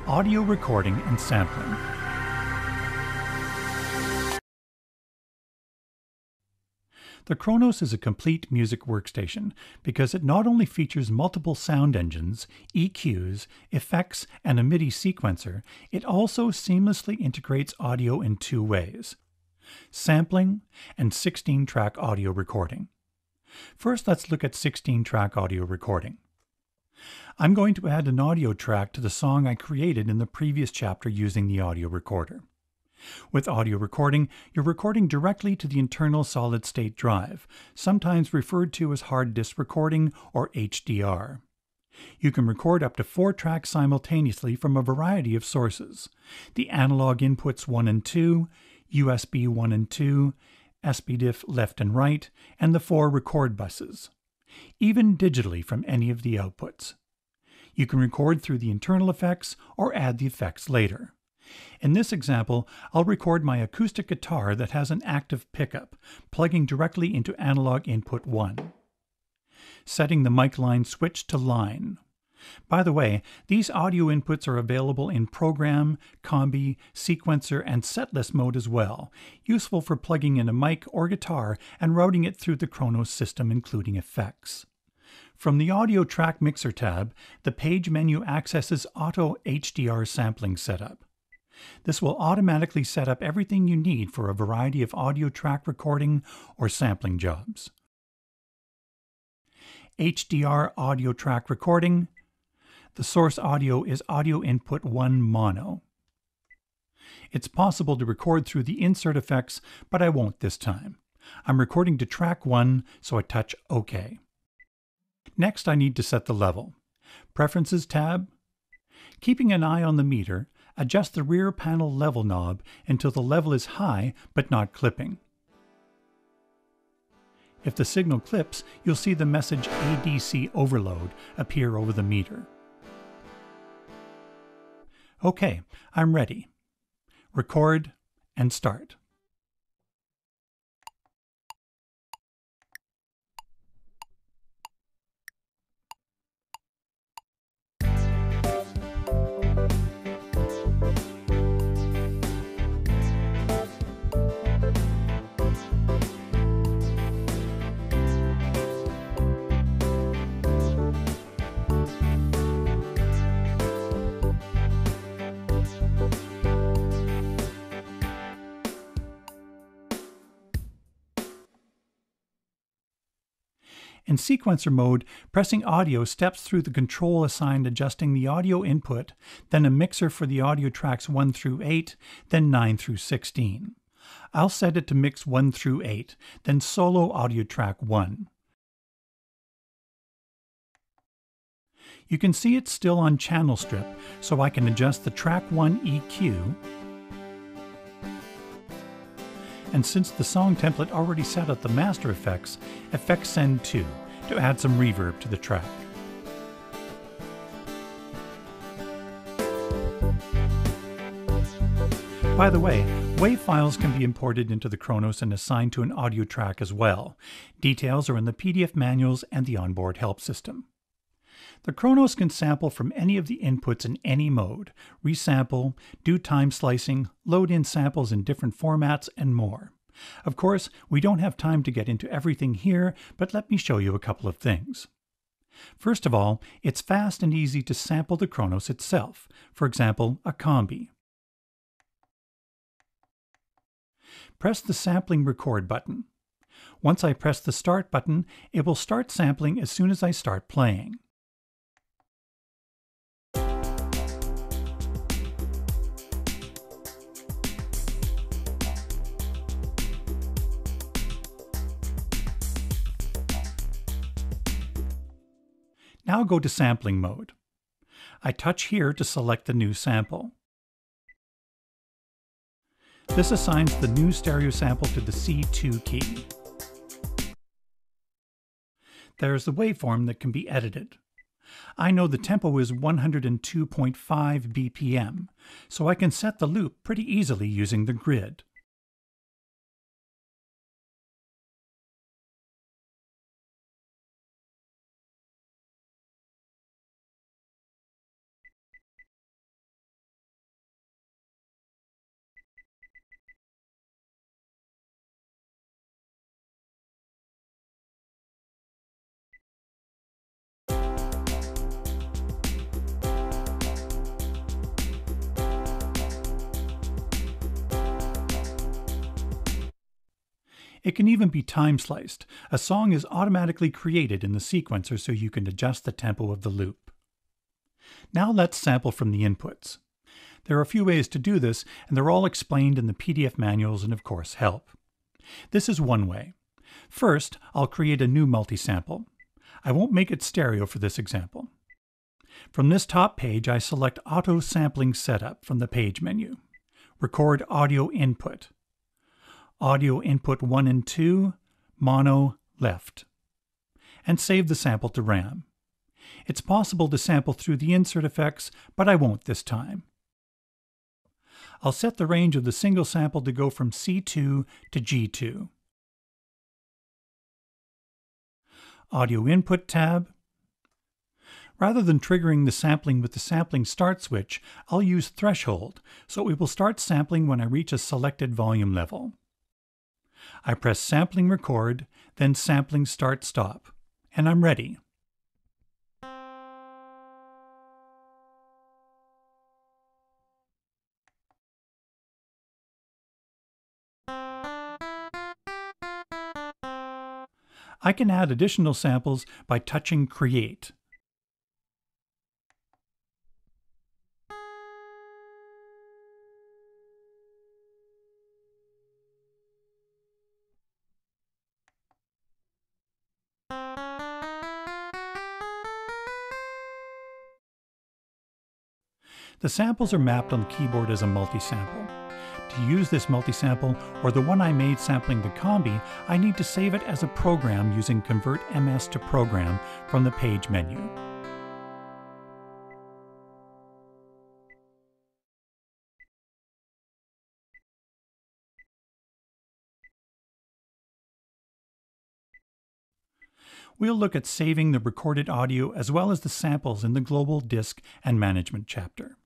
audio recording and sampling. The Kronos is a complete music workstation because it not only features multiple sound engines, EQs, effects, and a MIDI sequencer, it also seamlessly integrates audio in two ways: sampling and 16-track audio recording. First, let's look at 16-track audio recording. I'm going to add an audio track to the song I created in the previous chapter using the audio recorder. With audio recording, you're recording directly to the internal solid-state drive, sometimes referred to as hard disk recording or HDR. You can record up to 4 tracks simultaneously from a variety of sources: the analog inputs 1 and 2, USB 1 and 2, SPDIF left and right, and the 4 record buses, even digitally from any of the outputs. You can record through the internal effects or add the effects later. In this example, I'll record my acoustic guitar that has an active pickup, plugging directly into analog input 1. Setting the mic line switch to line. By the way, these audio inputs are available in program, combi, sequencer, and setlist mode as well, useful for plugging in a mic or guitar and routing it through the Kronos system, including effects. From the Audio Track Mixer tab, the page menu accesses Auto HDR Sampling Setup. This will automatically set up everything you need for a variety of audio track recording or sampling jobs. HDR audio track recording. The source audio is audio input 1 mono. It's possible to record through the insert effects, but I won't this time. I'm recording to track 1, so I touch OK. Next, I need to set the level. Preferences tab. Keeping an eye on the meter, adjust the rear panel level knob until the level is high but not clipping. If the signal clips, you'll see the message ADC overload appear over the meter. Okay, I'm ready. Record and start. In sequencer mode, pressing audio steps through the control assigned adjusting the audio input, then a mixer for the audio tracks 1 through 8, then 9 through 16. I'll set it to mix 1 through 8, then solo audio track 1. You can see it's still on channel strip, so I can adjust the track 1 EQ. And since the song template already set up the master effects, Effects Send 2 to add some reverb to the track. By the way, WAV files can be imported into the Kronos and assigned to an audio track as well. Details are in the PDF manuals and the onboard help system. The Kronos can sample from any of the inputs in any mode, resample, do time slicing, load in samples in different formats, and more. Of course, we don't have time to get into everything here, but let me show you a couple of things. First of all, it's fast and easy to sample the Kronos itself, for example, a combi. Press the Sampling Record button. Once I press the Start button, it will start sampling as soon as I start playing. Now go to sampling mode. I touch here to select the new sample. This assigns the new stereo sample to the C2 key. There's the waveform that can be edited. I know the tempo is 102.5 BPM, so I can set the loop pretty easily using the grid. It can even be time-sliced. A song is automatically created in the sequencer so you can adjust the tempo of the loop. Now let's sample from the inputs. There are a few ways to do this, and they're all explained in the PDF manuals and, of course, help. This is one way. First, I'll create a new multi-sample. I won't make it stereo for this example. From this top page, I select Auto Sampling Setup from the Page menu. Record Audio Input. Audio Input 1 and 2, Mono, Left. And save the sample to RAM. It's possible to sample through the insert effects, but I won't this time. I'll set the range of the single sample to go from C2 to G2. Audio Input tab. Rather than triggering the sampling with the sampling start switch, I'll use threshold, so it will start sampling when I reach a selected volume level. I press Sampling Record, then Sampling Start Stop, and I'm ready. I can add additional samples by touching Create. The samples are mapped on the keyboard as a multi-sample. To use this multi-sample, or the one I made sampling the combi, I need to save it as a program using Convert MS to Program from the Page menu. We'll look at saving the recorded audio as well as the samples in the Global Disk and Management chapter.